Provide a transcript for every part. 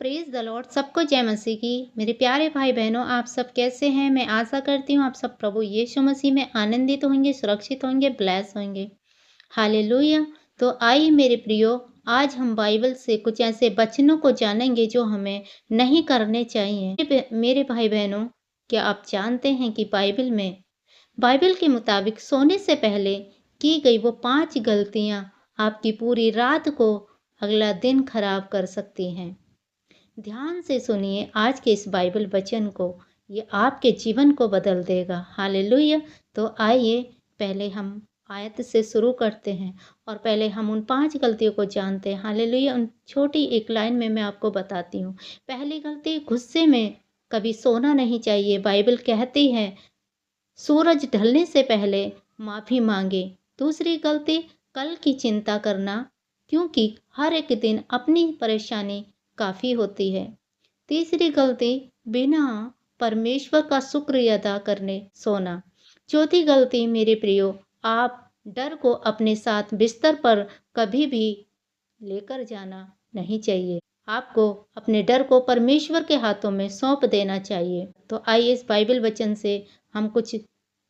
Praise the Lord. सबको जय मसीह की। मेरे प्यारे भाई बहनों, आप सब कैसे हैं? मैं आशा करती हूँ आप सब प्रभु यीशु मसीह में आनंदित होंगे, सुरक्षित होंगे, ब्लेस होंगे। हालेलुया। तो आइए मेरे प्रियो, आज हम बाइबल से कुछ ऐसे वचनों को जानेंगे जो हमें नहीं करने चाहिए। मेरे भाई बहनों, क्या आप जानते हैं कि बाइबल के मुताबिक सोने से पहले की गई वो 5 गलतियां आपकी पूरी रात को, अगला दिन खराब कर सकती हैं। ध्यान से सुनिए आज के इस बाइबल वचन को, ये आपके जीवन को बदल देगा। हालेलुया। तो आइए पहले हम आयत से शुरू करते हैं और पहले हम उन 5 गलतियों को जानते हैं। हालेलुया। उन छोटी एक लाइन में मैं आपको बताती हूँ। पहली गलती, गुस्से में कभी सोना नहीं चाहिए। बाइबल कहती है सूरज ढलने से पहले माफी मांगे। दूसरी गलती, कल की चिंता करना, क्योंकि हर एक दिन अपनी परेशानी काफी होती है। तीसरी गलती, बिना परमेश्वर का शुक्र अदा करने सोना। चौथी गलती मेरे प्रियो, आप डर को अपने साथ बिस्तर पर कभी भी लेकर जाना नहीं चाहिए। आपको अपने डर को परमेश्वर के हाथों में सौंप देना चाहिए। तो आइए इस बाइबल वचन से हम कुछ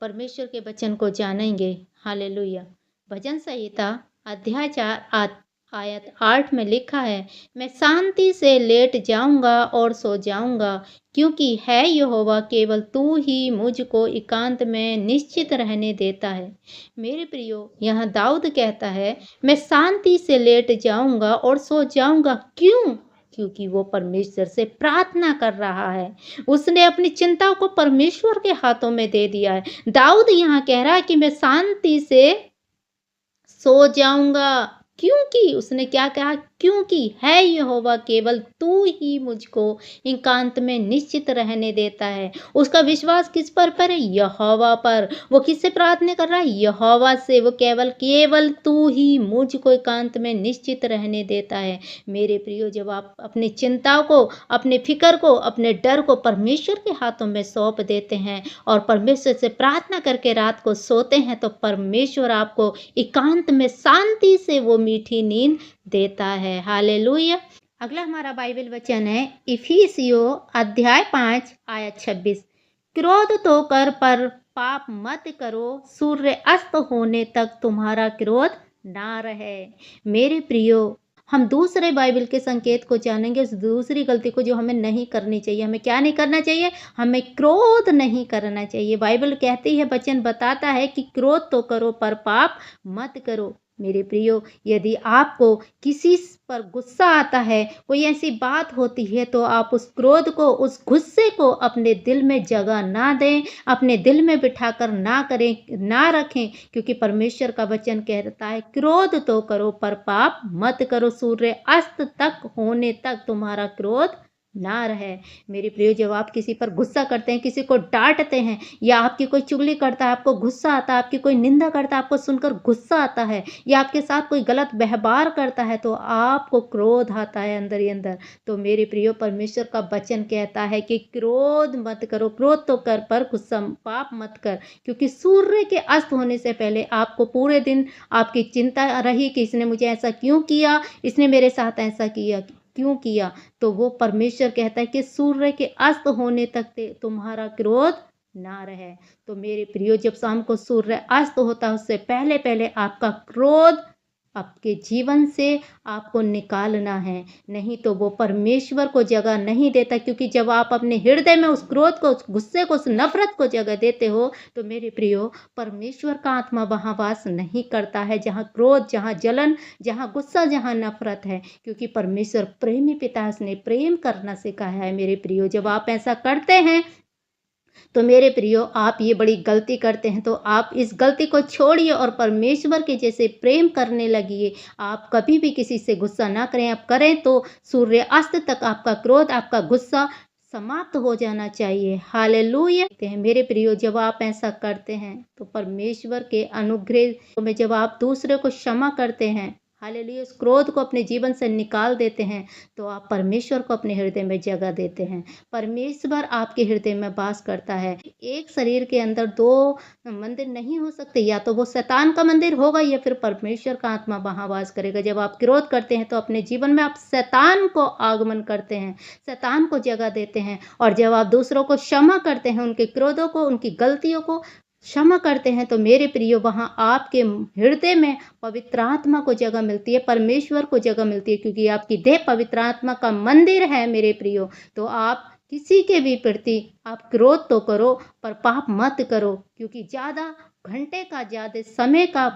परमेश्वर के वचन को जानेंगे। हालेलुया। भजन संहिता अध्याय 4 आयत 8 में लिखा है, मैं शांति से लेट जाऊंगा और सो जाऊंगा, क्योंकि है यहोवा केवल तू ही मुझको एकांत में निश्चित रहने देता है। मेरे प्रियो, यहाँ दाऊद कहता है मैं शांति से लेट जाऊंगा और सो जाऊंगा। क्यों? क्योंकि वो परमेश्वर से प्रार्थना कर रहा है। उसने अपनी चिंताओं को परमेश्वर के हाथों में दे दिया है। दाऊद यहाँ कह रहा है कि मैं शांति से सो जाऊंगा, क्योंकि उसने क्या कहा? क्योंकि है यहोवा केवल तू ही मुझको एकांत में निश्चित रहने देता है। उसका विश्वास किस पर है? यहोवा पर। वो किससे प्रार्थना कर रहा है? यहोवा से। वो केवल तू ही मुझको एकांत में निश्चित रहने देता है। मेरे प्रियो, जब आप अपनी चिंताओं को, अपने फिक्र को, अपने डर को परमेश्वर के हाथों में सौंप देते हैं और परमेश्वर से प्रार्थना करके रात को सोते हैं, तो परमेश्वर आपको एकांत में शांति से वो मीठी नींद देता है। हालेलुया। अगला हमारा बाइबल वचन है इफिसियों अध्याय 5 आयत 26। क्रोध तो कर पर पाप मत करो, सूर्य अस्त होने तक तुम्हारा क्रोध ना रहे। मेरे प्रियो, हम दूसरे बाइबल के संकेत को जानेंगे। उस दूसरी गलती को जो हमें नहीं करनी चाहिए। हमें क्या नहीं करना चाहिए? हमें क्रोध नहीं करना चाहिए। बाइबल कहती है, वचन बताता है कि क्रोध तो करो पर पाप मत करो। मेरे प्रियो, यदि आपको किसी पर गुस्सा आता है, कोई ऐसी बात होती है, तो आप उस क्रोध को, उस गुस्से को अपने दिल में जगह ना दें, अपने दिल में बिठाकर ना करें, ना रखें, क्योंकि परमेश्वर का वचन कहता है क्रोध तो करो पर पाप मत करो, सूर्य अस्त तक होने तक तुम्हारा क्रोध ना रहे। मेरे प्रियो, जब आप किसी पर गुस्सा करते हैं, किसी को डांटते हैं, या आपकी कोई चुगली करता है, आपको गुस्सा आता है, आपकी कोई निंदा करता है, आपको सुनकर गुस्सा आता है, या आपके साथ कोई गलत व्यवहार करता है, तो आपको क्रोध आता है अंदर ही अंदर। तो मेरे प्रियो, परमेश्वर का वचन कहता है कि क्रोध मत करो, क्रोध तो कर पर गुस्सा पाप मत कर, क्योंकि सूर्य के अस्त होने से पहले आपको पूरे दिन आपकी चिंता रही कि इसने मुझे ऐसा क्यों किया, इसने मेरे साथ ऐसा किया क्यों किया। तो वो परमेश्वर कहता है कि सूर्य के अस्त होने तक तुम्हारा क्रोध ना रहे। तो मेरे प्रियो, जब शाम को सूर्य अस्त होता है, उससे पहले पहले आपका क्रोध आपके जीवन से आपको निकालना है, नहीं तो वो परमेश्वर को जगह नहीं देता। क्योंकि जब आप अपने हृदय में उस क्रोध को, उस गुस्से को, उस नफरत को जगह देते हो, तो मेरे प्रियो, परमेश्वर का आत्मा वहाँ वास नहीं करता है, जहाँ क्रोध, जहाँ जलन, जहाँ गुस्सा, जहाँ नफरत है। क्योंकि परमेश्वर प्रेमी पिता है, उसने प्रेम करना सिखाया है। मेरे प्रियो, जब आप ऐसा करते हैं, तो मेरे प्रियो, आप ये बड़ी गलती करते हैं, तो आप इस गलती को छोड़िए और परमेश्वर के जैसे प्रेम करने लगिए। आप कभी भी किसी से गुस्सा ना करें। आप करें तो सूर्य अस्त तक आपका क्रोध, आपका गुस्सा समाप्त हो जाना चाहिए। हालेलुया। मेरे प्रियो, जब आप ऐसा करते हैं, तो परमेश्वर के अनुग्रह में जब आप दूसरे को क्षमा करते हैं, हालेलुया, उस क्रोध को अपने जीवन से निकाल देते हैं, तो आप परमेश्वर को अपने हृदय में जगह देते हैं। परमेश्वर आपके हृदय में वास करता है। एक शरीर के अंदर 2 मंदिर नहीं हो सकते, या तो वो शैतान का मंदिर होगा या फिर परमेश्वर का आत्मा वहाँ वास करेगा। जब आप क्रोध करते हैं तो अपने जीवन में आप शैतान को आगमन करते हैं, शैतान को जगह देते हैं। और जब आप दूसरों को क्षमा करते हैं, उनके क्रोधों को, उनकी गलतियों को क्षमा करते हैं, तो मेरे प्रियो वहाँ आपके हृदय में पवित्र आत्मा को जगह मिलती है, परमेश्वर को जगह मिलती है, क्योंकि आपकी देह पवित्र आत्मा का मंदिर है मेरे प्रियो। तो आप किसी के भी प्रति आप क्रोध तो करो, पर पाप मत करो, क्योंकि ज़्यादा घंटे का, ज़्यादा समय का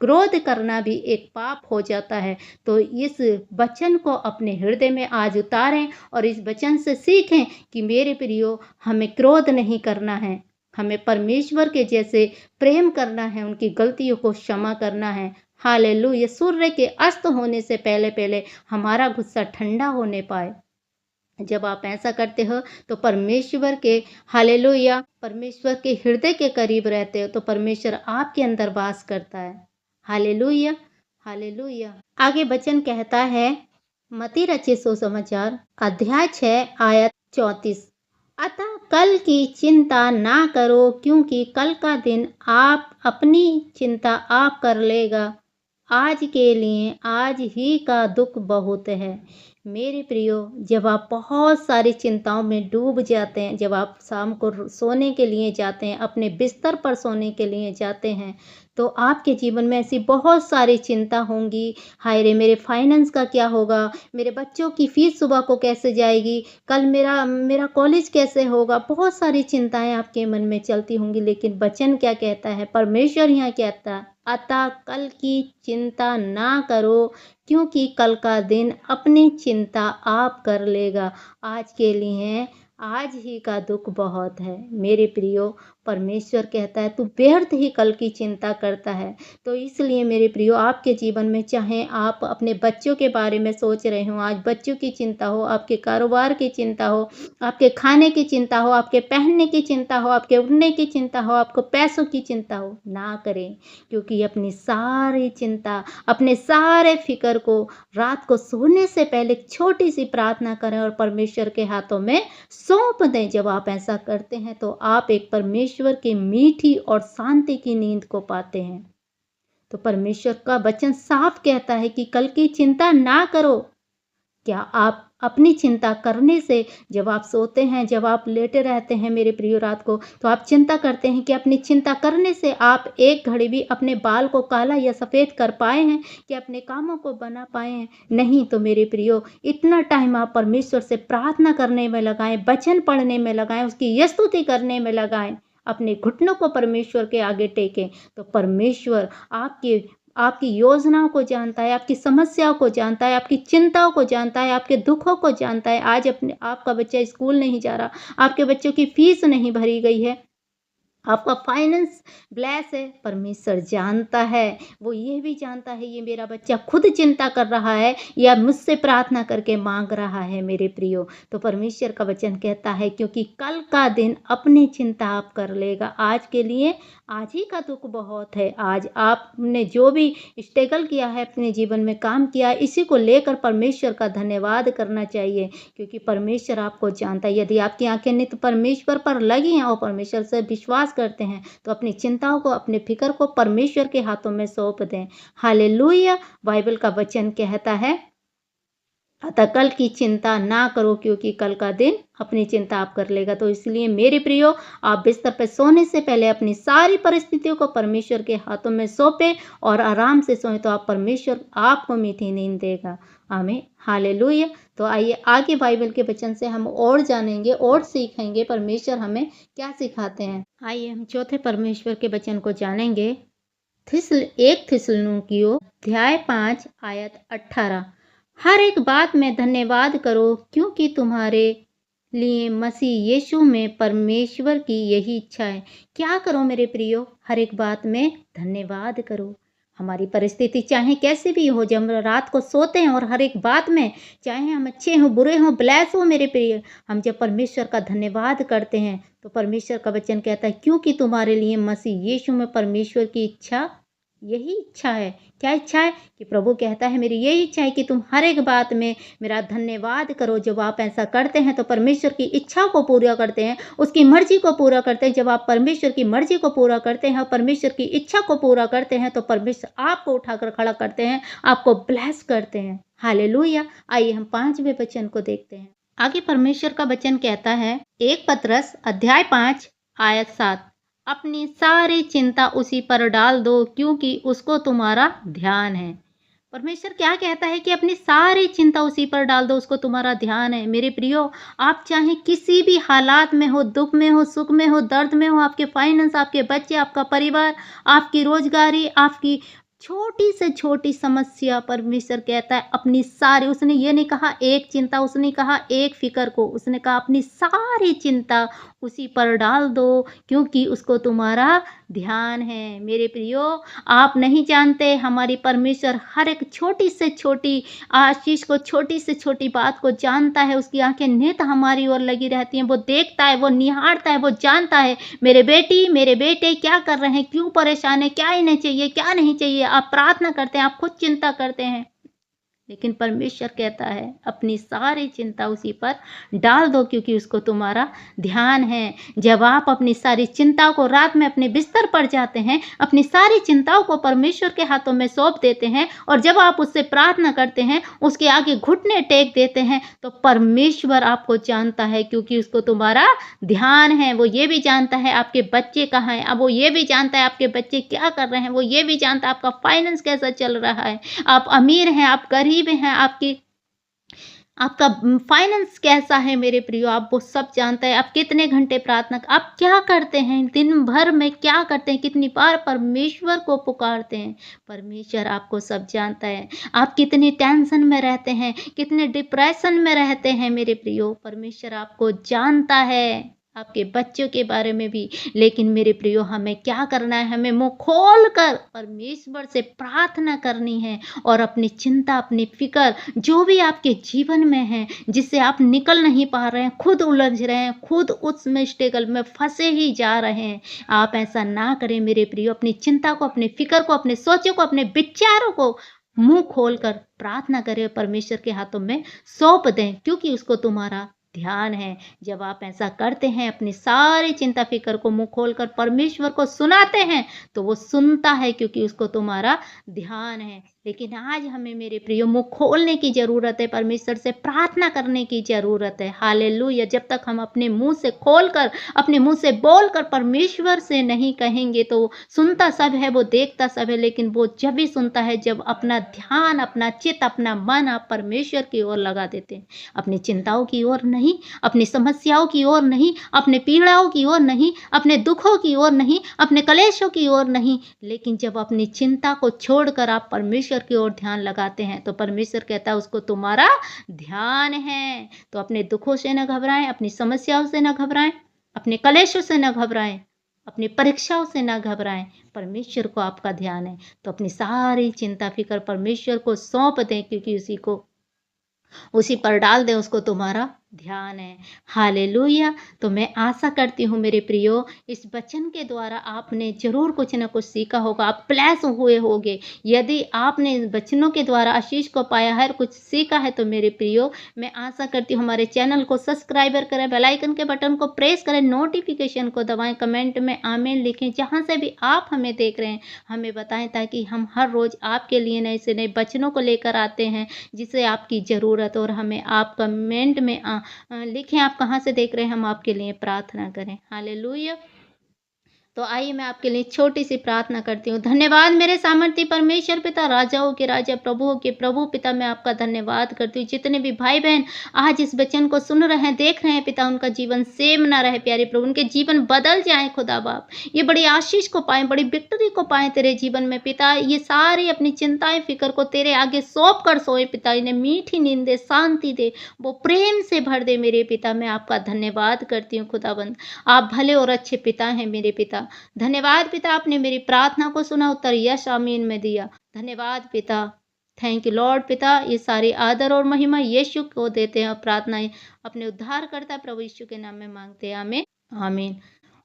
क्रोध करना भी एक पाप हो जाता है। तो इस वचन को अपने हृदय में आज उतारें और इस वचन से सीखें कि मेरे प्रियो, हमें क्रोध नहीं करना है, हमें परमेश्वर के जैसे प्रेम करना है, उनकी गलतियों को क्षमा करना है। हालेलुया, सूर्य के अस्त होने से पहले पहले हमारा गुस्सा ठंडा होने पाए। जब आप ऐसा करते हो तो परमेश्वर के, हालेलुया, परमेश्वर के हृदय के करीब रहते हो, तो परमेश्वर आपके अंदर वास करता है। Hallelujah, hallelujah. आगे वचन कहता है, मत्ती रचित सुसमाचार अध्याय 6 आयत 34, अतः कल की चिंता ना करो, क्योंकि कल का दिन आप अपनी चिंता आप कर लेगा। आज के लिए आज ही का दुख बहुत है। मेरे प्रियो, जब आप बहुत सारी चिंताओं में डूब जाते हैं, जब आप शाम को सोने के लिए जाते हैं, अपने बिस्तर पर सोने के लिए जाते हैं, तो आपके जीवन में ऐसी बहुत सारी चिंता होंगी। हाय रे, मेरे फाइनेंस का क्या होगा, मेरे बच्चों की फीस सुबह को कैसे जाएगी, कल मेरा मेरा कॉलेज कैसे होगा, बहुत सारी चिंताएं आपके मन में चलती होंगी। लेकिन वचन क्या कहता है, परमेश्वर यहाँ कहता है, अतः कल की चिंता ना करो, क्योंकि कल का दिन अपनी चिंता आप कर लेगा। आज के लिए आज ही का दुख बहुत है। मेरे प्रियो, परमेश्वर कहता है, तू व्यर्थ ही कल की चिंता करता है। तो इसलिए मेरे प्रियो, आपके जीवन में चाहे आप अपने बच्चों के बारे में सोच रहे हो, आज बच्चों की चिंता हो, आपके कारोबार की चिंता हो, आपके खाने की चिंता हो, आपके पहनने की चिंता हो, आपके उड़ने की चिंता हो, आपको पैसों की चिंता हो, ना करें। क्योंकि अपनी सारी चिंता, अपने सारे फिक्र को रात को सोने से पहले एक छोटी सी प्रार्थना करें और परमेश्वर के हाथों में सौंप दें। जब आप ऐसा करते हैं तो आप एक परमेश्वर की मीठी और शांति की नींद को पाते हैं। तो परमेश्वर का वचन साफ कहता है कि कल की चिंता ना करो। क्या आप अपनी चिंता करने से, जब आप सोते हैं, जब आप लेटे रहते हैं मेरे प्रियो रात को, तो आप चिंता करते हैं कि अपनी चिंता करने से आप एक घड़ी भी अपने बाल को काला या सफ़ेद कर पाए हैं, कि अपने कामों को बना पाए हैं? नहीं। तो मेरे प्रियो, इतना टाइम आप परमेश्वर से प्रार्थना करने में लगाएं, वचन पढ़ने में लगाएं, उसकी स्तुति करने में लगाएं, अपने घुटनों को परमेश्वर के आगे टेकें। तो परमेश्वर आपकी योजनाओं को जानता है, आपकी समस्याओं को जानता है, आपकी चिंताओं को जानता है, आपके दुखों को जानता है। आज आपका बच्चा स्कूल नहीं जा रहा, आपके बच्चों की फीस नहीं भरी गई है, आपका फाइनेंस ब्लेस है, परमेश्वर जानता है। वो ये भी जानता है, ये मेरा बच्चा खुद चिंता कर रहा है या मुझसे प्रार्थना करके मांग रहा है मेरे प्रियो। तो परमेश्वर का वचन कहता है, क्योंकि कल का दिन अपनी चिंता आप कर लेगा। आज के लिए आज ही का दुख बहुत है। आज आपने जो भी स्ट्रगल किया है, अपने जीवन में काम किया है, इसी को लेकर परमेश्वर का धन्यवाद करना चाहिए, क्योंकि परमेश्वर आपको जानता है। यदि आपकी आंखें नित्य परमेश्वर पर लगी हैं और परमेश्वर से विश्वास करते हैं, तो अपनी चिंताओं को, अपने फिक्र को परमेश्वर के हाथों में सौंप दें। हालेलुया। बाइबल का वचन कहता है, अतः कल की चिंता ना करो, क्योंकि कल का दिन अपनी चिंता आप कर लेगा। तो इसलिए मेरे प्रियो, आप बिस्तर पर सोने से पहले अपनी सारी परिस्थितियों को परमेश्वर के हाथों में सौंपें और आराम से सोएं, तो आप परमेश्वर आपको मीठी नींद देगा। आमीन, हालेलुया। तो आइए आगे बाइबल के वचन से हम और जानेंगे और सीखेंगे परमेश्वर हमें क्या सिखाते हैं। आइए हम चौथे परमेश्वर के वचन को जानेंगे। 1 थिस्सलुनीकियों अध्याय 5 आयत 18, हर एक बात में धन्यवाद करो, क्योंकि तुम्हारे लिए मसीह यीशु में परमेश्वर की यही इच्छा है। क्या करो मेरे प्रियो? हर एक बात में धन्यवाद करो। हमारी परिस्थिति चाहे कैसी भी हो, जब हम रात को सोते हैं और हर एक बात में, चाहे हम अच्छे हों, बुरे हों, ब्लेस हो मेरे प्रिय, हम जब परमेश्वर का धन्यवाद करते हैं, तो परमेश्वर का वचन कहता है, क्योंकि तुम्हारे लिए मसीह यीशु में परमेश्वर की इच्छा यही इच्छा है। क्या इच्छा है? कि प्रभु कहता है मेरी यही इच्छा है कि तुम हर एक बात में मेरा धन्यवाद करो। जब आप ऐसा करते हैं तो परमेश्वर की इच्छा को पूरा करते हैं, उसकी मर्ज़ी को पूरा करते हैं। जब आप परमेश्वर की मर्ज़ी को पूरा करते हैं और परमेश्वर की इच्छा को पूरा करते हैं तो परमेश्वर आपको उठाकर खड़ा करते हैं, आपको ब्लेस करते हैं। हालेलुया! आइए हम 5वें वचन को देखते हैं। आगे परमेश्वर का वचन कहता है 1 पतरस अध्याय 5 आयत 7, अपनी सारी चिंता उसी पर डाल दो क्योंकि उसको तुम्हारा ध्यान है। परमेश्वर क्या कहता है कि अपनी सारी चिंता उसी पर डाल दो, उसको तुम्हारा ध्यान है। मेरे प्रियो, आप चाहे किसी भी हालात में हो, दुख में हो, सुख में हो, दर्द में हो, आपके फाइनेंस, आपके बच्चे, आपका परिवार, आपकी रोजगारी, आपकी छोटी से छोटी समस्या, परमेश्वर कहता है अपनी सारी, उसने ये नहीं कहा एक चिंता, उसने नहीं कहा एक फिक्र को, उसने कहा अपनी सारी चिंता उसी पर डाल दो क्योंकि उसको तुम्हारा ध्यान है। मेरे प्रियो, आप नहीं जानते हमारी परमेश्वर हर एक छोटी से छोटी आशीष को, छोटी से छोटी बात को जानता है। उसकी आंखें नित हमारी ओर लगी रहती हैं। वो देखता है, वो निहारता है, वो जानता है मेरे बेटी, मेरे बेटे क्या कर रहे हैं, क्यों परेशान है, क्या इन्हें चाहिए, क्या नहीं चाहिए। आप प्रार्थना करते हैं, आप खुद चिंता करते हैं, लेकिन परमेश्वर कहता है अपनी सारी चिंता उसी पर डाल दो क्योंकि उसको तुम्हारा ध्यान है। जब आप अपनी सारी चिंताओं को रात में अपने बिस्तर पर जाते हैं, अपनी सारी चिंताओं को परमेश्वर के हाथों में सौंप देते हैं और जब आप उससे प्रार्थना करते हैं, उसके आगे घुटने टेक देते हैं, तो परमेश्वर आपको जानता है क्योंकि उसको तुम्हारा ध्यान है। वो ये भी जानता है आपके बच्चे कहाँ हैं, अब वो ये भी जानता है आपके बच्चे क्या कर रहे हैं, वो ये भी जानता है आपका फाइनेंस कैसा चल रहा है, आप अमीर हैं, आप गरीब हैं, आपका फाइनेंस कैसा है। मेरे प्रियो, आप वो सब जानता है। आप कितने घंटे प्रार्थना, आप क्या करते हैं, दिन भर में क्या करते हैं, कितनी बार परमेश्वर को पुकारते हैं, परमेश्वर आपको सब जानता है। आप कितनी टेंशन में रहते हैं, कितने डिप्रेशन में रहते हैं, मेरे प्रियो, परमेश्वर आपको जानता है, आपके बच्चों के बारे में भी। लेकिन मेरे प्रियो, हमें क्या करना है, हमें मुंह खोल कर परमेश्वर से प्रार्थना करनी है और अपनी चिंता, अपनी फिक्र जो भी आपके जीवन में है, जिससे आप निकल नहीं पा रहे हैं, खुद उलझ रहे हैं, खुद उसमें स्ट्रगल में फंसे ही जा रहे हैं, आप ऐसा ना करें मेरे प्रियो। अपनी चिंता को, अपनी फिक्र को, अपने सोचों को, अपने विचारों को मुंह खोलकर प्रार्थना करें, परमेश्वर के हाथों में सौंप दें क्योंकि उसको तुम्हारा ध्यान है। जब आप ऐसा करते हैं, अपनी सारी चिंता फिक्र को मुंह खोलकर परमेश्वर को सुनाते हैं, तो वो सुनता है क्योंकि उसको तुम्हारा ध्यान है। लेकिन आज हमें मेरे प्रियो मुंह खोलने की जरूरत है, परमेश्वर से प्रार्थना करने की जरूरत है। हालेलुया! जब तक हम अपने मुंह से खोलकर, अपने मुंह से बोलकर परमेश्वर से नहीं कहेंगे, तो वो सुनता सब है, वो देखता सब है, लेकिन वो जब भी सुनता है जब अपना ध्यान, अपना चित्त, अपना मन आप परमेश्वर की ओर लगा देते हैं, अपनी चिंताओं की ओर नहीं, अपनी समस्याओं की ओर नहीं, अपने पीड़ाओं की ओर नहीं, अपने दुखों की ओर नहीं, अपने कलेशों की ओर नहीं, लेकिन जब अपनी चिंता को छोड़कर आप परमेश्वर की ओर ध्यान लगाते हैं, तो परमेश्वर कहता है उसको तुम्हारा ध्यान है। तो अपने दुखों से न घबराएं, अपनी समस्याओं से न घबराएं, अपने कलेशों से न घबराएं, अपनी परीक्षाओं से न घबराएं, परमेश्वर को आपका ध्यान है। तो अपनी सारी चिंता फिक्र परमेश्वर को सौंप दें क्योंकि उसी पर डाल दें, उसको तुम्हारा ध्यान है। हालेलुया! तो मैं आशा करती हूँ मेरे प्रियो, इस वचन के द्वारा आपने ज़रूर कुछ न कुछ सीखा होगा, आप ब्लेस हुए होंगे। यदि आपने इन वचनों के द्वारा आशीष को पाया है, कुछ सीखा है, तो मेरे प्रियो, मैं आशा करती हूँ हमारे चैनल को सब्सक्राइबर करें, बेल आइकन के बटन को प्रेस करें, नोटिफिकेशन को दबाएं, कमेंट में आमीन लिखें। जहाँ से भी आप हमें देख रहे हैं, हमें बताएं ताकि हम हर रोज़ आपके लिए नए से नए वचनों को लेकर आते हैं, जिसे आपकी ज़रूरत। और हमें आप कमेंट में लिखें आप कहाँ से देख रहे हैं, हम आपके लिए प्रार्थना करें। हालेलुया! तो आइए मैं आपके लिए छोटी सी प्रार्थना करती हूँ। धन्यवाद मेरे सामर्थ्य परमेश्वर पिता, राजाओं के राजा, प्रभुओं के प्रभु पिता, मैं आपका धन्यवाद करती हूँ। जितने भी भाई बहन आज इस वचन को सुन रहे हैं, देख रहे हैं पिता, उनका जीवन सेम ना रहे प्यारे प्रभु, उनके जीवन बदल जाए खुदा बाप, ये बड़ी आशीष को पाएं, बड़ी विक्ट्री को पाएं तेरे जीवन में पिता। ये सारी अपनी चिंताएं फिक्र को तेरे आगे सौंप कर सोए पिता, इन्हें मीठी नींद दे, शांति दे, वो प्रेम से भर दे मेरे पिता। मैं आपका धन्यवाद करती हूँ खुदाबंद, आप भले और अच्छे पिता हैं मेरे पिता। धन्यवाद पिता, आपने मेरी प्रार्थना को सुना, उत्तर यस आमीन में दिया। धन्यवाद पिता, थैंक यू लॉर्ड पिता। ये सारी आदर और महिमा यीशु को देते हैं और प्रार्थनाएं अपने उद्धारकर्ता प्रभु यीशु के नाम में मांगते हैं, आमीन आमीन।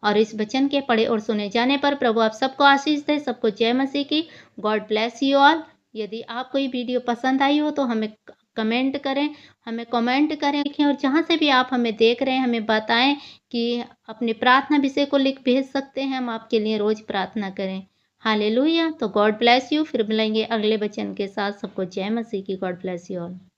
और इस वचन के पढ़े और सुने जाने पर प्रभु आप सबको आशीष दे। सबको जय मसीह की। God bless you all. यदि आपको ये वीडियो पसंद आई हो तो हमें कमेंट करें, हमें कमेंट करें, लिखें, और जहाँ से भी आप हमें देख रहे हैं हमें बताएं कि अपने प्रार्थना विषय को लिख भेज सकते हैं, हम आपके लिए रोज़ प्रार्थना करें। हालेलुया। तो गॉड ब्लेस यू। फिर मिलेंगे अगले वचन के साथ। सबको जय मसीह की। God bless you all.